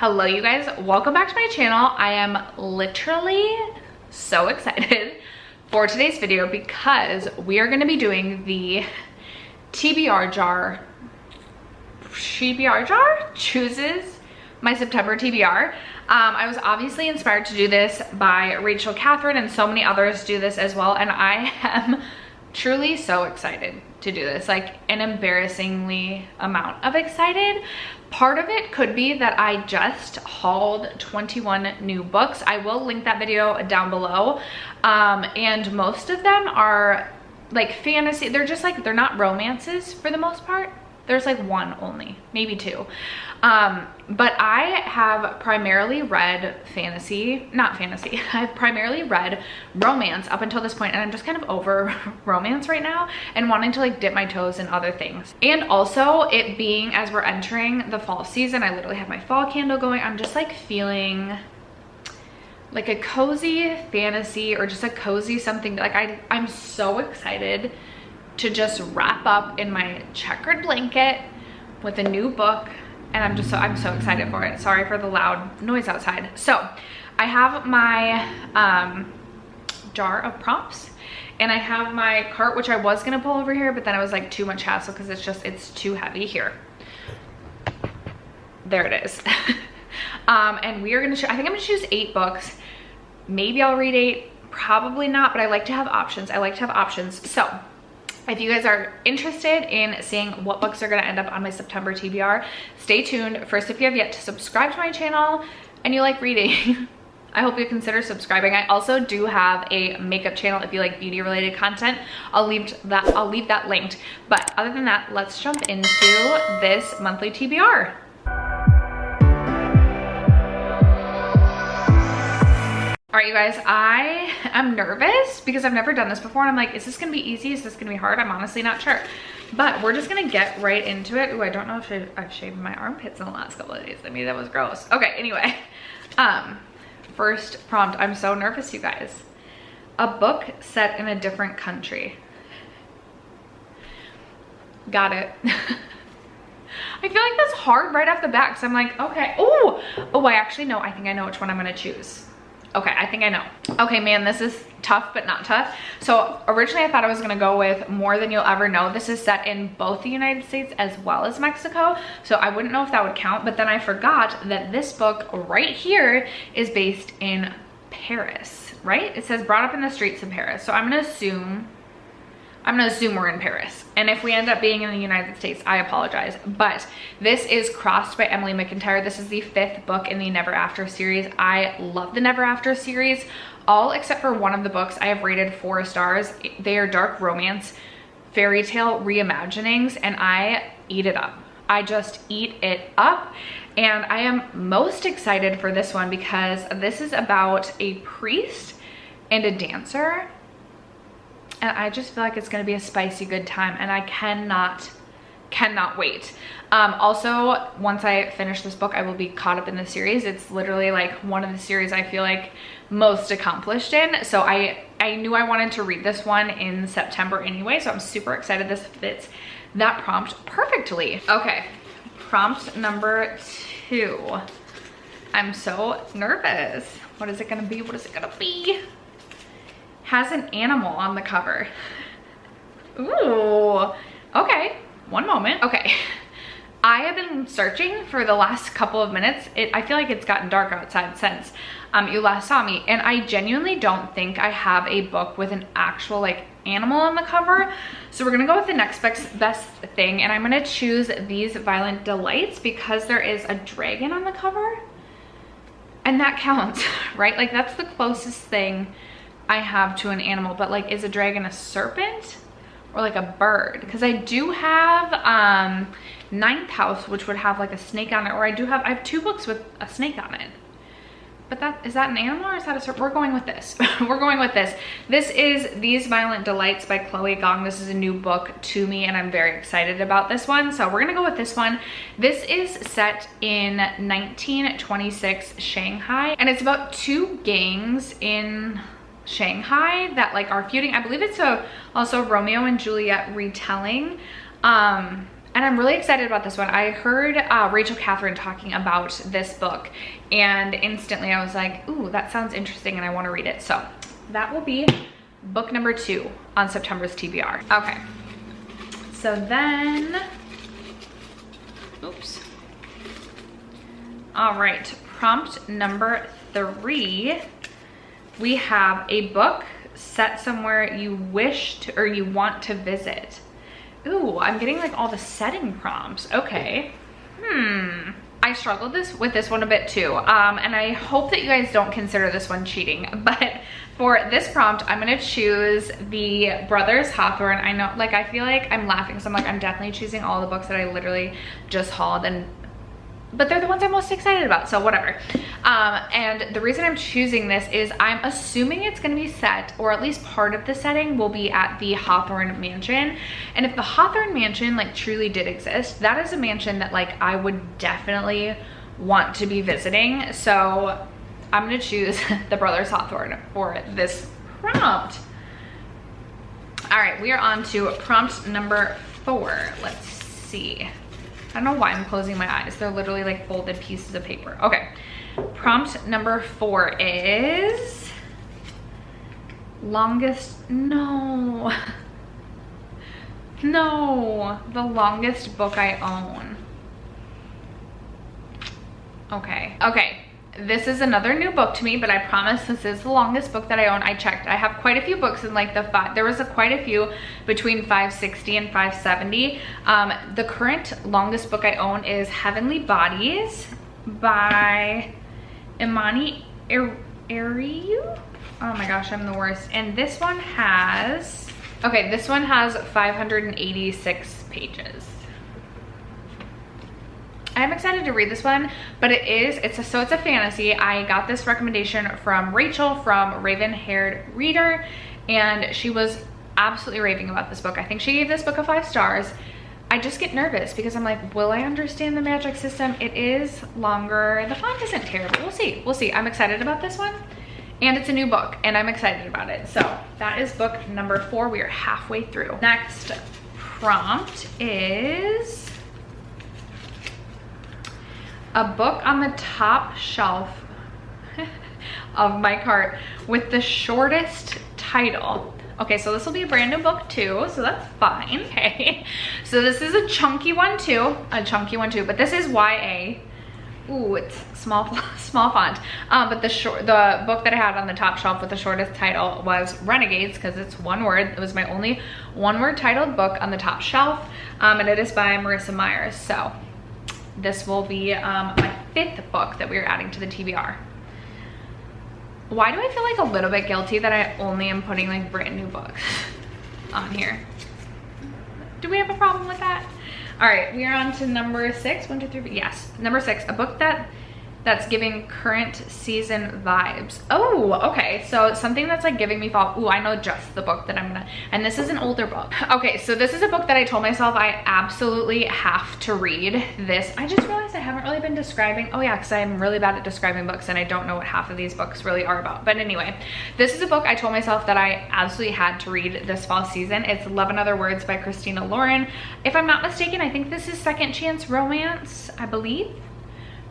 Hello you guys, welcome back to my channel. I am literally so excited for today's video because we are going to be doing the TBR jar chooses my September TBR. I was obviously inspired to do this by Rachel Catherine, and so many others do this as well, and I am truly so excited to do this, like an embarrassingly amount of excited. Part of it could be that I just hauled 21 new books. I will link that video down below, and most of them are like fantasy. They're just like, they're not romances for the most part. There's like one only, maybe two. But I have primarily read I've primarily read romance up until this point, and I'm just kind of over romance right now and wanting to like dip my toes in other things. And also it being, as we're entering the fall season, I literally have my fall candle going. I'm just like feeling like a cozy fantasy or just a cozy something. Like I'm so excited to just wrap up in my checkered blanket with a new book, and I'm so excited for it. Sorry for the loud noise outside. So I have my jar of prompts, and I have my cart, which I was gonna pull over here, but then it was like too much hassle because it's too heavy here. There it is. And we are gonna I think I'm gonna choose 8 books. Maybe I'll read 8, probably not, but I like to have options. So if you guys are interested in seeing what books are going to end up on my September TBR, stay tuned. First, if you have yet to subscribe to my channel and you like reading, I hope you consider subscribing. I also do have a makeup channel if you like beauty related content. I'll leave that linked. But other than that, let's jump into this monthly TBR. All right, you guys, I am nervous because I've never done this before, and I'm like, is this gonna be easy? Is this gonna be hard? I'm honestly not sure, but we're just gonna get right into it. Ooh, I don't know if I've shaved my armpits in the last couple of days. I mean, that was gross. Okay, anyway, first prompt. I'm so nervous, you guys. A book set in a different country. Got it. I feel like that's hard right off the bat, because I'm like, okay. Oh, I actually know. I think I know which one I'm gonna choose. Okay, I think I know. Okay, man, this is tough, but not tough. So originally I thought I was gonna go with More Than You'll Ever Know. This is set in both the United States as well as Mexico, so I wouldn't know if that would count, but then I forgot that this book right here is based in Paris, right? It says brought up in the streets of Paris. So I'm gonna assume we're in Paris. And if we end up being in the United States, I apologize. But this is Crossed by Emily McIntyre. This is the 5th book in the Never After series. I love the Never After series. All except for one of the books I have rated 4 stars. They are dark romance, fairy tale reimaginings, and I eat it up. I just eat it up. And I am most excited for this one because this is about a priest and a dancer. And I just feel like it's gonna be a spicy good time, and I cannot wait. Also, once I finish this book, I will be caught up in the series. It's literally like one of the series I feel like most accomplished in. So I knew I wanted to read this one in September anyway, so I'm super excited. This fits that prompt perfectly. Okay, prompt number 2. I'm so nervous. What is it gonna be? What is it gonna be? Has an animal on the cover. Ooh, okay, one moment. Okay, I have been searching for the last couple of minutes. I feel like it's gotten dark outside since you last saw me, and I genuinely don't think I have a book with an actual like animal on the cover. So we're gonna go with the next best thing, and I'm gonna choose These Violent Delights because there is a dragon on the cover, and that counts, right? Like that's the closest thing I have to an animal, but like, is a dragon a serpent or like a bird? Because I do have 9th house, which would have like a snake on it, or I have 2 books with a snake on it. But is that an animal or is that a serpent? We're going with this. We're going with this. This is These Violent Delights by Chloe Gong. This is a new book to me, and I'm very excited about this one. So we're gonna go with this one. This is set in 1926 Shanghai, and it's about 2 gangs in Shanghai that like are feuding. I believe it's also Romeo and Juliet retelling. And I'm really excited about this one. I heard Rachel Catherine talking about this book, and instantly I was like, ooh, that sounds interesting and I want to read it. So that will be book number 2 on September's TBR. Okay, so then, oops. All right, prompt number 3. We have a book set somewhere you wish to, or you want to visit. Ooh, I'm getting like all the setting prompts. Okay. I struggled with this one a bit too. And I hope that you guys don't consider this one cheating, but for this prompt, I'm gonna choose the Brothers Hawthorne. I know, like, I feel like I'm laughing, so I'm like, I'm definitely choosing all the books that I literally just hauled, but they're the ones I'm most excited about, so whatever. And the reason I'm choosing this is I'm assuming it's gonna be set, or at least part of the setting will be at the Hawthorne Mansion. And if the Hawthorne Mansion like truly did exist, that is a mansion that like I would definitely want to be visiting. So I'm gonna choose the Brothers Hawthorne for this prompt. All right, we are on to prompt number 4. Let's see. I don't know why I'm closing my eyes. They're literally like folded pieces of paper. Okay, prompt number 4 is longest, no, the longest book I own. Okay, this is another new book to me, but I promise this is the longest book that I own. I checked, I have quite a few books in like the there was quite a few between 560 and 570. The current longest book I own is Heavenly Bodies by Imani Ariu. Oh my gosh, I'm the worst. And this one has, okay, this one has 586 pages. I'm excited to read this one, but it's a fantasy. I got this recommendation from Rachel from Raven Haired Reader, and she was absolutely raving about this book. I think she gave this book a 5 stars. I just get nervous because I'm like, will I understand the magic system? It is longer. The font isn't terrible. We'll see. I'm excited about this one, and it's a new book and I'm excited about it. So that is book number 4. We are halfway through. Next prompt is a book on the top shelf of my cart with the shortest title. Okay, so this will be a brand new book too, so that's fine. Okay, so this is a chunky one too, but this is YA. Ooh, it's small font. But the book that I had on the top shelf with the shortest title was Renegades, because it's one word. It was my only one-word titled book on the top shelf, and it is by Marissa Myers. So this will be my 5th book that we're adding to the TBR. Why do I feel like a little bit guilty that I only am putting like brand new books on here? Do we have a problem with that? All right, we are on to number 6. 1, 2, 3, yes, number 6, a book that's giving current season vibes. Oh, okay, so something that's like giving me fall. Ooh, I know just the book that I'm gonna, and this is an older book. Okay, so this is a book that I told myself I absolutely have to read this. I just realized I haven't really been describing, oh yeah, because I'm really bad at describing books and I don't know what half of these books really are about. But anyway, this is a book I told myself that I absolutely had to read this fall season. It's Love in Other Words by Christina Lauren. If I'm not mistaken, I think this is second chance romance, I believe.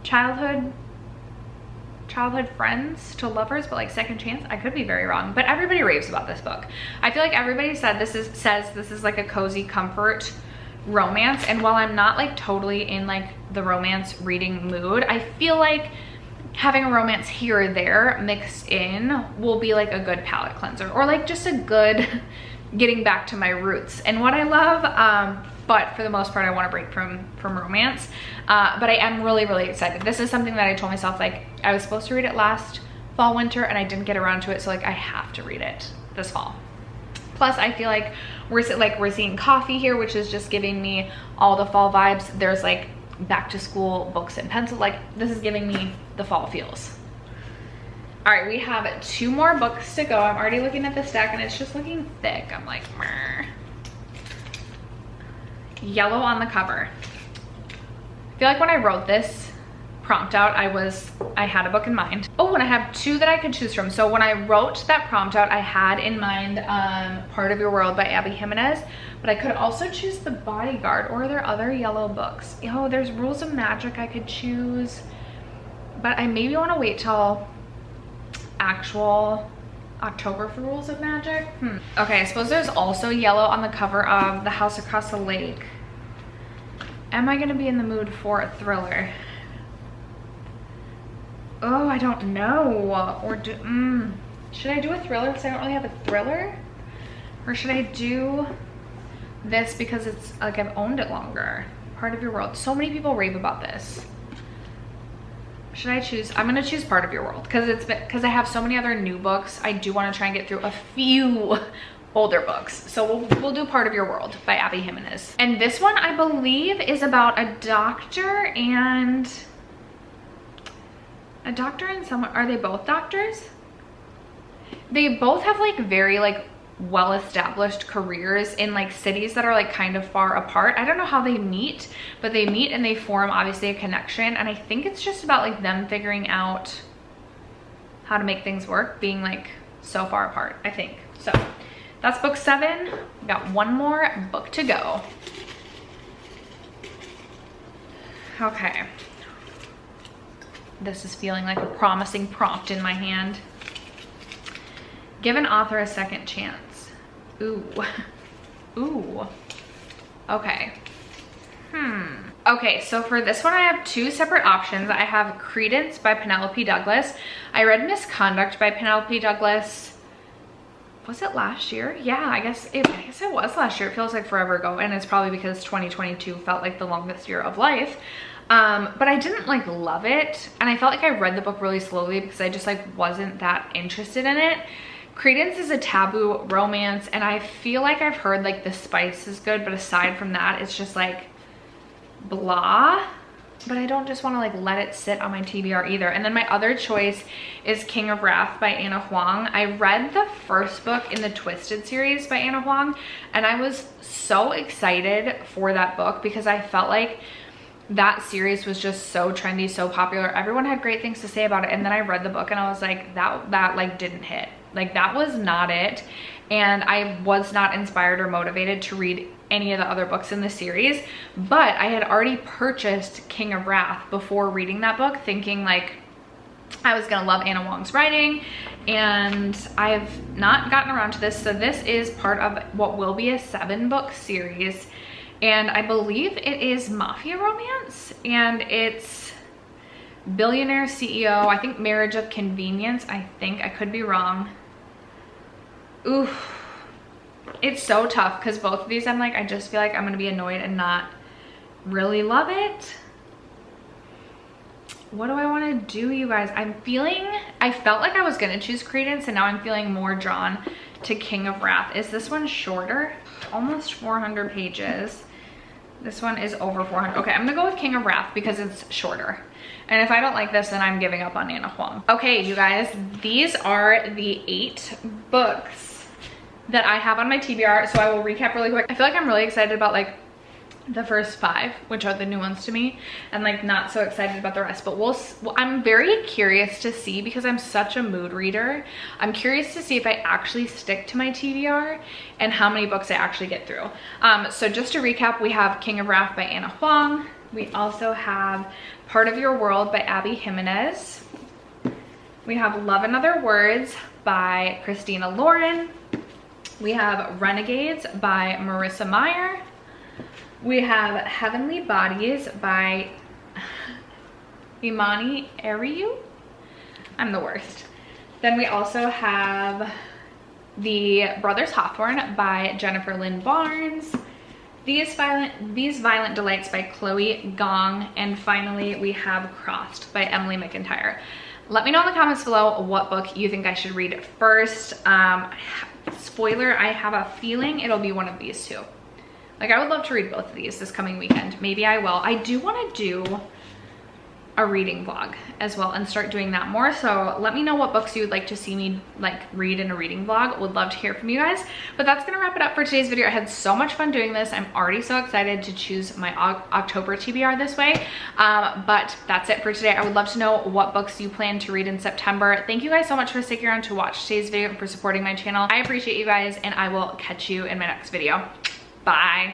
Childhood friends to lovers, but like second chance. I could be very wrong, but everybody raves about this book. I feel like everybody says this is like a cozy comfort romance, and while I'm not like totally in like the romance reading mood, I feel like having a romance here or there mixed in will be like a good palate cleanser, or like just a good getting back to my roots and what I love. But for the most part, I want to break from romance. But I am really, really excited. This is something that I told myself, like, I was supposed to read it last fall, winter, and I didn't get around to it. So like, I have to read it this fall. Plus, I feel like we're seeing coffee here, which is just giving me all the fall vibes. There's like back to school books and pencil. Like, this is giving me the fall feels. All right, we have 2 more books to go. I'm already looking at the stack and it's just looking thick. I'm like, meh. Yellow on the cover. I feel like when I wrote this prompt out, I had a book in mind. Oh, and I have 2 that I could choose from. So when I wrote that prompt out, I had in mind Part of Your World by Abby Jimenez, But I could also choose The Bodyguard, or are there other yellow books? Oh, there's Rules of Magic I could choose. But I maybe want to wait till actual October for Rules of Magic. Okay, I suppose there's also yellow on the cover of The House Across the Lake. Am I gonna be in the mood for a thriller? Oh, I don't know. Or should I do a thriller because I don't really have a thriller? Or should I do this because it's like I've owned it longer? Part of Your World. So many people rave about this. Should I choose? I'm gonna choose Part of Your World because I have so many other new books. I do want to try and get through a few older books. So we'll do Part of Your World by Abby Jimenez. And this one I believe is about a doctor and someone. Are they both doctors? They both have like very like well-established careers in like cities that are like kind of far apart. I don't know how they meet, but they meet and they form obviously a connection. And I think it's just about like them figuring out how to make things work, being like so far apart, I think. So that's book 7. We got one more book to go. Okay. This is feeling like a promising prompt in my hand. Give an author a second chance. Ooh. Ooh. Okay. Okay, so for this one I have 2 separate options. I have Credence by Penelope Douglas. I read Misconduct by Penelope Douglas. Was it last year? Yeah, I guess it was last year. It feels like forever ago, and it's probably because 2022 felt like the longest year of life. But I didn't like love it, and I felt like I read the book really slowly because I just like wasn't that interested in it. Credence is a taboo romance, and I feel like I've heard like the spice is good, but aside from that, it's just like blah. But I don't just want to like let it sit on my TBR either. And then my other choice is King of Wrath by Anna Huang. I read the first book in the Twisted series by Anna Huang, and I was so excited for that book because I felt like that series was just so trendy, so popular. Everyone had great things to say about it. And then I read the book and I was like, that like didn't hit. Like that was not it. And I was not inspired or motivated to read any of the other books in the series. But I had already purchased King of Wrath before reading that book, thinking like I was gonna love Anna Huang's writing, and I've not gotten around to this. So this is part of what will be a 7-book series. And I believe it is mafia romance, and it's billionaire CEO, I think Marriage of Convenience, I could be wrong. Oof, it's so tough because both of these I'm like, I just feel like I'm gonna be annoyed and not really love it. What do I want to do, you guys? I felt like I was gonna choose Credence, and now I'm feeling more drawn to King of Wrath. Is this one shorter? Almost 400 pages. This one is over 400. Okay, I'm gonna go with King of Wrath because it's shorter. And if I don't like this, then I'm giving up on Anna Huang. Okay, you guys, these are the 8 books that I have on my TBR. So I will recap really quick. I feel like I'm really excited about like the first 5, which are the new ones to me, and like not so excited about the rest. But I'm very curious to see, because I'm such a mood reader, I'm curious to see if I actually stick to my TBR and how many books I actually get through. So just to recap, we have King of Wrath by Anna Huang. We also have Part of Your World by Abby Jimenez. We have Love and Other Words by Christina Lauren. We have Renegades by Marissa Meyer. We have Heavenly Bodies by Imani Ariu. I'm the worst. Then we also have the Brothers Hawthorne by Jennifer Lynn Barnes. These Violent Delights by Chloe Gong. And finally, we have Crossed by Emily McIntyre. Let me know in the comments below what book you think I should read first. Spoiler, I have a feeling it'll be one of these 2. Like, I would love to read both of these this coming weekend. Maybe I will. I do want to do a reading vlog as well and start doing that more. So let me know what books you would like to see me like read in a reading vlog. Would love to hear from you guys. But that's gonna wrap it up for today's video. I had so much fun doing this. I'm already so excited to choose my October TBR this way. But that's it for today. I would love to know what books you plan to read in September. Thank you guys so much for sticking around to watch today's video and for supporting my channel. I appreciate you guys, and I will catch you in my next video. Bye.